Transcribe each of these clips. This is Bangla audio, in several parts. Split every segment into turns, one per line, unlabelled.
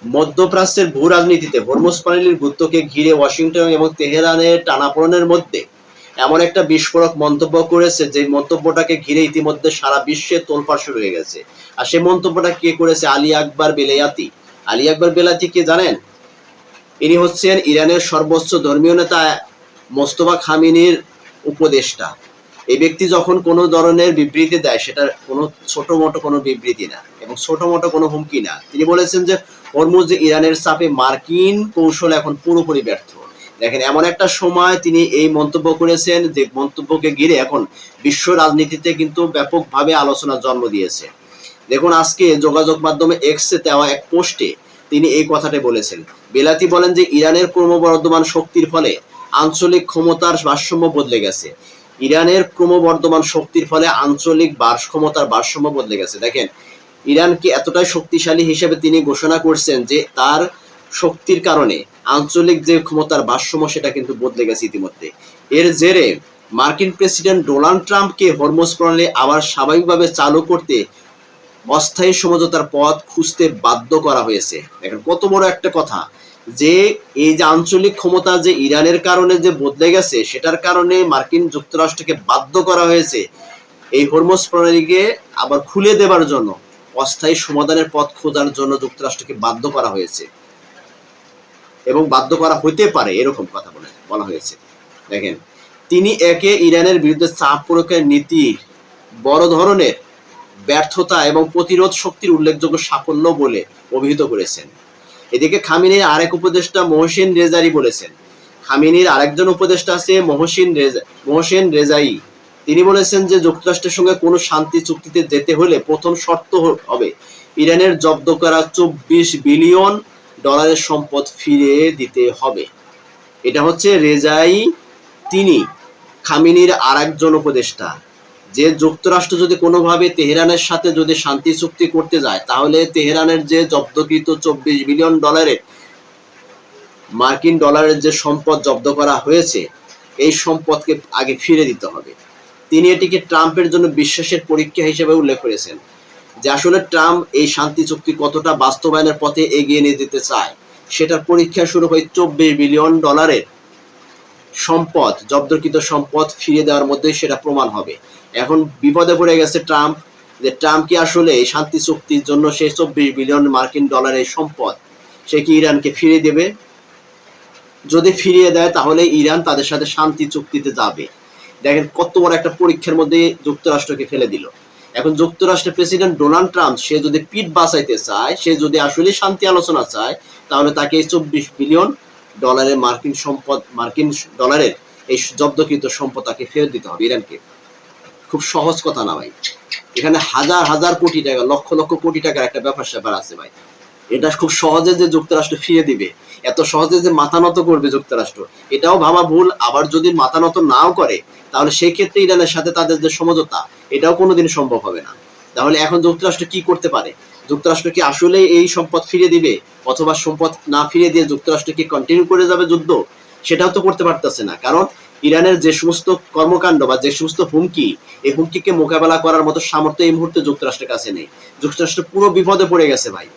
মধ্যপ্রাচ্যের ভূ রাজনীতিতে হরমুজ প্রণালীর গুরুত্বকে ঘিরে ওয়াশিংটন এবং তেহরানের টানাপোড়েনের মধ্যে এমন একটা বিস্ফোরক মন্তব্য করেছে, যে মন্তব্যটাকে ঘিরে ইতিমধ্যে সারা বিশ্বে তোলপাড় শুরু হয়ে গেছে। আর সেই মন্তব্যটা কে করেছে? আলী আকবর বেলায়াতি। আলী আকবর বেলায়াতি কে জানেন? ইনি হচ্ছেন ইরানের সর্বোচ্চ ধর্মীয় নেতা মোস্তফা খামেনির উপদেষ্টা। এই ব্যক্তি যখন কোনো ধরনের বিবৃতি দেয়, সেটা কোনো ছোট মোটো কোনো বিবৃতি না এবং ছোট মোটো কোনো হুমকি না। তিনি বলেছেন যে হরমুজ ইরানের চাপে মার্কিন কৌশল এখন পুরোপুরি ব্যর্থ। দেখেন, এমন একটা সময় তিনি এই মন্তব্য করেছেন, যে মন্তব্যকে ঘিরে এখন বিশ্ব রাজনীতিতে কিন্তু ব্যাপকভাবে আলোচনার জন্ম দিয়েছে। দেখুন, আজকে যোগাযোগ মাধ্যমে এক্সে দেওয়া এক পোস্টে তিনি এই কথাটা বলেছেন। বেলাতি বলেন যে ইরানের ক্রমবর্ধমান শক্তির ফলে আঞ্চলিক ক্ষমতার ভারসাম্য বদলে গেছে। ইরানের ক্রমবর্ধমান শক্তির ফলে আঞ্চলিক ক্ষমতার ভারসাম্য বদলে গেছে। দেখেন, ইরানকে এতটাই শক্তিশালী হিসেবে তিনি ঘোষণা করছেন যে তার শক্তির কারণে আঞ্চলিক যে ক্ষমতার ভারসাম্য সেটা কিন্তু বদলে গেছে ইতিমধ্যে। এর জেরে মার্কিন প্রেসিডেন্ট ডোনাল্ড ট্রাম্পকে হরমুজ প্রণালী আবার স্বাভাবিকভাবে চালু করতে অস্থায়ী সমঝোতার পথ খুঁজতে বাধ্য করা হয়েছে। দেখেন কত বড় একটা কথা, যে এই যে আঞ্চলিক ক্ষমতা যে ইরানের কারণে যে বদলে গেছে, সেটার কারণে মার্কিন যুক্তরাষ্ট্রকে বাধ্য করা হয়েছে এই হরমুজ প্রণালীকে আবার খুলে দেবার জন্য, অস্থায়ী সমাধানের পথ খোঁজার জন্য যুক্তরাষ্ট্রকে বাধ্য করা হয়েছে এবং বাধ্য করা হতে পারে, এরকম কথা বলা হয়েছে। দেখেন, তিনি একে ইরানের বিরুদ্ধে চাপ প্রয়োগের নীতির বড় ধরনের ব্যর্থতা এবং প্রতিরোধ শক্তির উল্লেখযোগ্য সাফল্য বলে অভিহিত করেছেন। এদিকে খামেনির আরেক উপদেষ্টা মহসিন রেজাই বলেছেন, খামেনির আরেকজন উপদেষ্টা আছে মহসিন রেজাই। তিনি বলেছেন যে যুক্তরাষ্ট্রের সঙ্গে কোনো শান্তি চুক্তিতে যেতে হলে প্রথম শর্ত হবে ইরানের জব্দ করা $24 বিলিয়ন সম্পদ ফিরিয়ে দিতে হবে। এটা হচ্ছে রেজাই, তিনি খামেনির আরেকজন উপদেষ্টা। যে যুক্তরাষ্ট্র যদি কোনোভাবে তেহরানের সাথে যদি শান্তি চুক্তি করতে যায়, তাহলে তেহরানের যে জব্দকৃত $24 বিলিয়ন মার্কিন ডলারের যে সম্পদ জব্দ করা হয়েছে, এই সম্পদকে আগে ফিরে দিতে হবে। তিনি এটিকে ট্রাম্পের জন্য বিশ্বাসের পরীক্ষা হিসেবে উল্লেখ করেছেন, যে আসলে ট্রাম্প এই শান্তি চুক্তি কতটা বাস্তবায়নের পথে এগিয়ে নিয়ে যেতে চায়, সেটার পরীক্ষা শুরু হয় $24 বিলিয়ন সম্পদ, জব্দকৃত সম্পদ ফিরিয়ে দেওয়ার মধ্যে সেটা প্রমাণ হবে। এখন বিপদে পড়ে গেছে ট্রাম্প, যে ট্রাম্প কি আসলে এই শান্তি চুক্তির জন্য সেই $24 বিলিয়ন মার্কিন ডলারের সম্পদ সে কি ইরানকে ফিরিয়ে দেবে? যদি ফিরিয়ে দেয়, তাহলে ইরান তাদের সাথে শান্তি চুক্তিতে যাবে। দেখেন কত বড় একটা পরীক্ষার মধ্যে যুক্তরাষ্ট্রকে ফেলে দিল। এখন যুক্তরাষ্ট্রের প্রেসিডেন্ট ডোনাল্ড ট্রাম্প, সে যদি পিঠ বাঁচাইতে চায়, সে যদি আসলে শান্তি আলোচনা চায়, তাহলে তাকে $24 বিলিয়ন মার্কিন ডলারের এই জব্দকৃত সম্পদ তাকে ফেরত দিতে হবে ইরানকে। খুব সহজ কথা না ভাই, এখানে হাজার হাজার কোটি টাকা, লক্ষ লক্ষ কোটি টাকার একটা ব্যাপার স্যাপার আছে ভাই। এটা খুব সহজে যে যুক্তরাষ্ট্র ফিরে দিবে, এত সহজে যে মাথা নত করবে যুক্তরাষ্ট্র, এটাও ভাবা ভুল। আবার যদি মাথা নত নাও করে, তাহলে সেই ক্ষেত্রে ইরানের সাথে তাদের যে সমঝোতা, এটাও কোনোদিন সম্ভব হবে না। তাহলে এখন যুক্তরাষ্ট্র কি করতে পারে? যুক্তরাষ্ট্র কি আসলে এই সম্পদ ফিরিয়ে দিবে, অথবা সম্পদ না ফিরিয়ে দিয়ে যুক্তরাষ্ট্র কি কন্টিনিউ করে যাবে যুদ্ধ? সেটাও তো করতে পারতেছে না, কারণ ইরানের যে সমস্ত কর্মকাণ্ড বা যে সমস্ত হুমকি, এই হুমকিকে মোকাবেলা করার মতো সামর্থ্য এই মুহূর্তে যুক্তরাষ্ট্রের কাছে নেই। যুক্তরাষ্ট্র পুরো বিপদে পড়ে গেছে ভাই।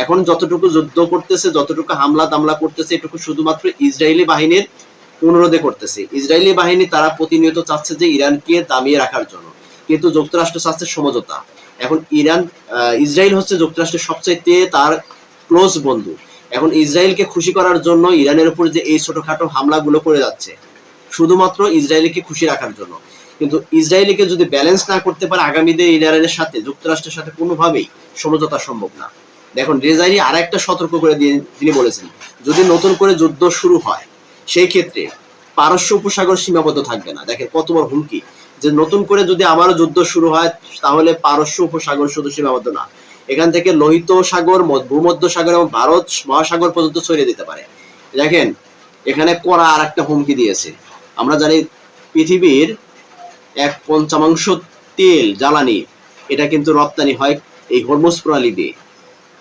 এখন যতটুকু যুদ্ধ করতেছে, যতটুকু হামলা দামলা করতেছে, এটুকু শুধুমাত্র ইসরায়েলি বাহিনীর অনুরোধে করতেছে। ইসরায়েলি বাহিনী তারা প্রতিনিয়ত চাচ্ছে যে ইরানকে দামিয়ে রাখার জন্য, কিন্তু যুক্তরাষ্ট্র চাচ্ছে সমঝোতা। এখন ইসরায়েল হচ্ছে যুক্তরাষ্ট্রের সবচাইতে তার ক্লোজ বন্ধু। এখন ইসরায়েলকে খুশি করার জন্য ইরানের উপর যে এই ছোটখাটো হামলাগুলো করে যাচ্ছে, শুধুমাত্র ইসরায়েলকে খুশি রাখার জন্য। কিন্তু ইসরায়েলকে যদি ব্যালেন্স না করতে পারে আগামীতে ইরানের সাথে, যুক্তরাষ্ট্রের সাথে কোনোভাবেই সমঝোতা সম্ভব না। দেখুন, রেজাই আর একটা সতর্ক করে দিয়ে তিনি বলেছেন, যদি নতুন করে যুদ্ধ শুরু হয়, সেই ক্ষেত্রে পারস্য উপসাগর সীমাবদ্ধ থাকবে না। দেখেন কত বড় হুমকি, যে নতুন করে যদি আবারও যুদ্ধ শুরু হয়, তাহলে পারস্য উপসাগর শুধু সীমাবদ্ধ না, এখান থেকে লোহিত সাগর, ভূমধ্য সাগর এবং ভারত মহাসাগর পর্যন্ত ছড়িয়ে দিতে পারে। দেখেন, এখানে কড়া আর একটা হুমকি দিয়েছে। আমরা জানি পৃথিবীর 1/5 তেল জ্বালানি এটা কিন্তু রপ্তানি হয় এই হরমুজ প্রণালী দিয়ে।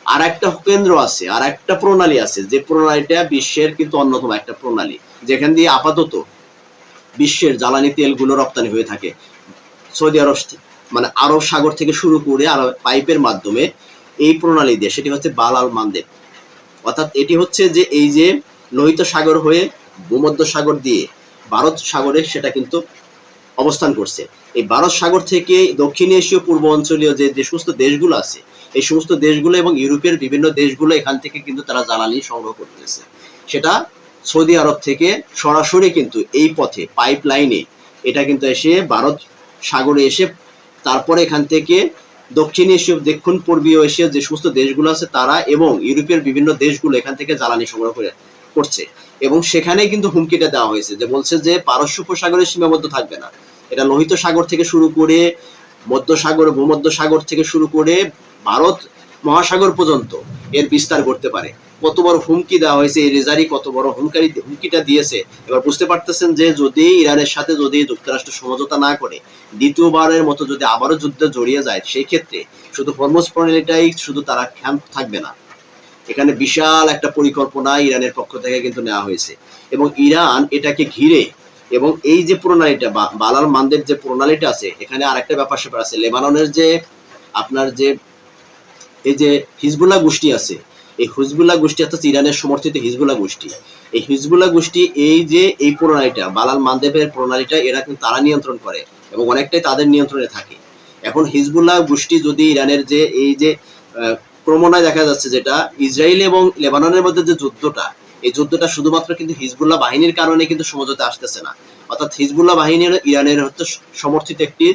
আর একটা কেন্দ্র আছে, আর একটা প্রণালী আছে, যে প্রণালীটা বিশ্বের কিন্তু অন্যতম একটা প্রণালী, যেখান দিয়ে আপাতত বিশ্বের জ্বালানি তেলগুলো রপ্তানি হয়ে থাকে সৌদি আরব, মানে আরব সাগর থেকে শুরু করে আরব পাইপের মাধ্যমে এই প্রণালী দিয়ে, সেটি হচ্ছে বাব আল মানদেব। অর্থাৎ এটি হচ্ছে যে এই যে লোহিত সাগর হয়ে ভূমধ্য সাগর দিয়ে ভারত সাগরে সেটা কিন্তু অবস্থান করছে। এই ভারত সাগর থেকে দক্ষিণ এশীয় পূর্ব অঞ্চলীয় যে সমস্ত দেশগুলো আছে, এই সমস্ত দেশগুলো এবং ইউরোপের বিভিন্ন দেশগুলো এখান থেকে কিন্তু তারা জ্বালানি সংগ্রহ করতেছে। সেটা সৌদি আরব থেকে সরাসরি কিন্তু এই পথে পাইপ লাইনে এটা কিন্তু এসে ভারত সাগরে এসে তারপরে এখান থেকে দক্ষিণ এশীয় দক্ষিণ পূর্বীয় এশিয়ার যে সমস্ত দেশগুলো আছে তারা এবং ইউরোপের বিভিন্ন দেশগুলো এখান থেকে জ্বালানি সংগ্রহ করছে। এবং সেখানে কিন্তু হুমকিটা দেওয়া হয়েছে যে বলছে যে পারস্য উপসাগরে সীমাবদ্ধ থাকবে না, এটা লোহিত সাগর থেকে শুরু করে মধ্য সাগর ভূমধ্য সাগর থেকে শুরু করে ভারত মহাসাগর পর্যন্ত এর বিস্তার করতে পারে। কত বড় হুমকি দেওয়া হয়েছে, এই রেজারি কত বড় হুমকিটা দিয়েছে। এবার বুঝতে পারতেছেন যে যদি ইরানের সাথে যদি যুক্তরাষ্ট্র সমঝোতা না করে দ্বিতীয়বারের মতো যদি আবারও যুদ্ধে জড়িয়ে যায়, সেই ক্ষেত্রে শুধু হরমুজ প্রণালীটাই শুধু তারা ক্যাম্প থাকবে না, এখানে বিশাল একটা পরিকল্পনা ইরানের পক্ষ থেকে কিন্তু নেওয়া হয়েছে। এবং ইরান এটাকে ঘিরে এবং এই যে প্রণালীটা বালাল মান্দের যে প্রণালীটা আছে, এখানে আরেকটা ব্যাপার স্যাপার আছে। লেবাননের যে আপনার যে এই যে হিজবুল্লাহ গোষ্ঠী আছে, এই হিজবুল্লাহ গোষ্ঠী অর্থাৎ ইরানের সমর্থিত হিজবুল্লাহ গোষ্ঠী, এই হিজবুল্লাহ গোষ্ঠী এই যে এই প্রণালীটা বালাল মান্দেবের প্রণালীটা এরা কিন্তু তারা নিয়ন্ত্রণ করে এবং অনেকটাই তাদের নিয়ন্ত্রণে থাকে। এখন হিজবুল্লাহ গোষ্ঠী যদি ইরানের যে এই যে ক্রমণায় দেখা যাচ্ছে যেটা ইসরায়েল এবং লেবাননের মধ্যে যে যুদ্ধটা, এই যুদ্ধটা শুধুমাত্র কিন্তু হিজবুল্লাহ বাহিনীর কারণে কিন্তু সমঝোতা আসতেছে না। অর্থাৎ হিজবুল্লাহ বাহিনী ইরানের হচ্ছে সমর্থিত একটি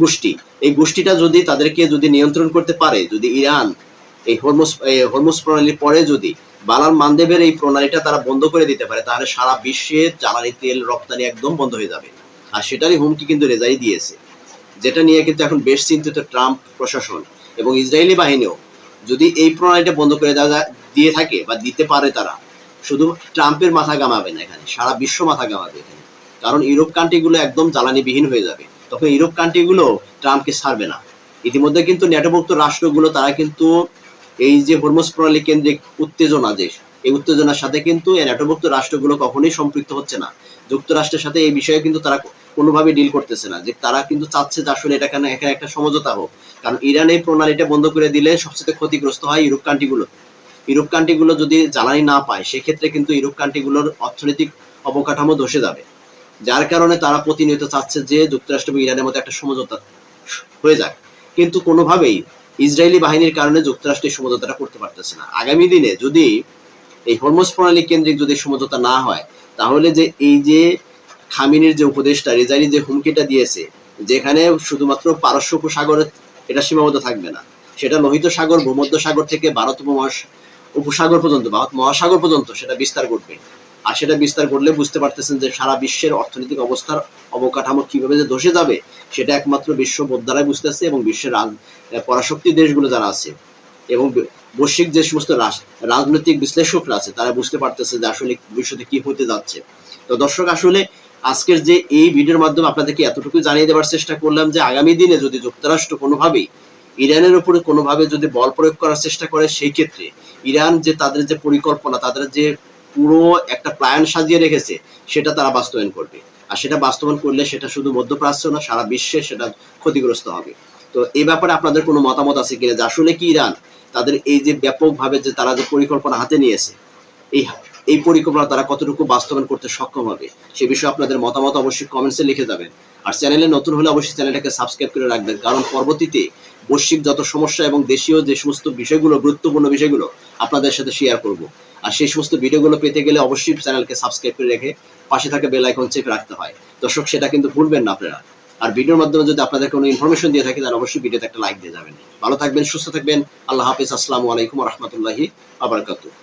গোষ্ঠী। এই গোষ্ঠীটা যদি তাদেরকে যদি নিয়ন্ত্রণ করতে পারে, যদি ইরান এই হরমুজ প্রণালীর পরে যদি বালাল মান্দেবের এই প্রণালীটা তারা বন্ধ করে দিতে পারে, তাহলে সারা বিশ্বে জ্বালানি তেল রপ্তানি একদম বন্ধ হয়ে যাবে। আর সেটারই হুমকি কিন্তু রেজাই দিয়েছে, যেটা নিয়ে কিন্তু এখন বেশ চিন্তিত ট্রাম্প প্রশাসন এবং ইসরায়েলি বাহিনীও। যদি এই প্রণালীটা বন্ধ করে দিয়ে থাকে বা দিতে পারে, তারা শুধু ট্রাম্পের মাথা ঘামাবে না, এখানে সারা বিশ্ব মাথা ঘামাবে এখানে। কারণ ইউরোপ কান্ট্রিগুলো একদম জ্বালানিবিহীন হয়ে যাবে, তখন ইউরোপ কান্ট্রিগুলো ট্রাম্পকে ছাড়বে না। ইতিমধ্যে কিন্তু ন্যাটোভুক্ত রাষ্ট্রগুলো তারা কিন্তু এই যে হরমুজ প্রণালী কেন্দ্রিক উত্তেজনা, যে এই উত্তেজনার সাথে কিন্তু এই ন্যাটোভুক্ত রাষ্ট্রগুলো কখনোই সম্পৃক্ত হচ্ছে না। যুক্তরাষ্ট্রের সাথে এই বিষয়ে কিন্তু তারা কোনোভাবে ডিল করতেছে না, যে তারা কিন্তু চাচ্ছে যে আসলে এটা এখানে একটা সমঝোতা হোক। কারণ ইরান এই প্রণালীটা বন্ধ করে দিলে সবচেয়ে ক্ষতিগ্রস্ত হয় ইউরোপ কান্ট্রিগুলো। ইউরোপ কান্ট্রিগুলো যদি জ্বালানি না পায়, সেক্ষেত্রে কিন্তু ইউরোপ কান্ট্রিগুলোর অর্থনৈতিক অবকাঠামো ধসে যাবে। যার কারণে তারা প্রতিনিয়ত চাচ্ছে যে যুক্তরাষ্ট্র এবং ইরানের মধ্যে একটা সমঝোতা হয়ে যাক, কিন্তু কোনোভাবেই ইসরায়েলি বাহিনীর কারণে যুক্তরাষ্ট্র এই সমঝোতাটা করতে পারতেছে না। আগামী দিনে যদি এই হরমুজ প্রণালী কেন্দ্রিক যদি সমঝোতা না হয়, তাহলে যে এই যে খামিনির যে উপদেশটা রেজারি যে হুমকিটা দিয়েছে, যেখানে শুধুমাত্র পারস্য উপসাগরে এটা সীমাবদ্ধ থাকবে না, সেটা লোহিত সাগর ভূমধ্য সাগর থেকে ভারত উপসাগর পর্যন্ত, ভারত মহাসাগর পর্যন্ত সেটা বিস্তার করবে। আর সেটা বিস্তার করলে বুঝতে পারতেছেন যে সারা বিশ্বের অর্থনৈতিক অবস্থার অবকাঠামো কিভাবে যে ধসে যাবে, সেটা একমাত্র বিশ্ব বোদ্ধারাই বুঝতেছে এবং বিশ্বের পরাশক্তি দেশগুলো যারা আছে এবং বৈশ্বিক যে সমস্ত রাজনৈতিক বিশ্লেষকরা আছে, তারা বুঝতে পারতেছে যে আসলে ভবিষ্যতে কি হতে যাচ্ছে। তো দর্শক, আসলে আজকের যে এই ভিডিওর মাধ্যমে আপনাদেরকে এতটুকু জানিয়ে দেওয়ার চেষ্টা করলাম যে আগামী দিনে যদি যুক্তরাষ্ট্র কোনোভাবেই ইরানের উপরে কোনোভাবে যদি বল প্রয়োগ করার চেষ্টা করে, সেই ক্ষেত্রে ইরান যে তাদের যে পরিকল্পনা, তাদের যে পুরো একটা প্ল্যান সাজিয়ে রেখেছে, সেটা তারা বাস্তবায়ন করবে। আর সেটা বাস্তবায়ন করলে সেটা শুধু মধ্যপ্রাচ্য না, সারা বিশ্বে সেটা ক্ষতিগ্রস্ত হবে। তো এই ব্যাপারে আপনাদের কোনো মতামত আছে কিনা, যে আসলে কি ইরান তাদের এই যে ব্যাপকভাবে যে তারা যে পরিকল্পনা হাতে নিয়েছে, এই পরিকল্পনা তারা কতটুকু বাস্তবায়ন করতে সক্ষম হবে, সে বিষয়ে আপনাদের মতামত অবশ্যই কমেন্টসে লিখে যাবেন। আর চ্যানেলে নতুন হলে অবশ্যই চ্যানেলটাকে সাবস্ক্রাইব করে রাখবেন, কারণ পরবর্তীতে বৈশ্বিক যত সমস্যা এবং দেশীয় যে সমস্ত বিষয়গুলো, গুরুত্বপূর্ণ বিষয়গুলো আপনাদের সাথে শেয়ার করব। আর সেই সমস্ত ভিডিওগুলো পেতে গেলে অবশ্যই চ্যানেলকে সাবস্ক্রাইব করে রেখে পাশে থাকা বেল আইকন চেপে রাখতে হয়। দর্শক, সেটা কিন্তু ভুলবেন না আপনারা। আর ভিডিওর মাধ্যমে যদি আপনাদের কোনো ইনফরমেশন দিয়ে থাকে, তাহলে অবশ্যই ভিডিওতে একটা লাইক দিয়ে যাবেন। ভালো থাকবেন, সুস্থ থাকবেন। আল্লাহ হাফেজ। আসসালামু আলাইকুম ওয়া রাহমাতুল্লাহি ওয়া বারাকাতুহু।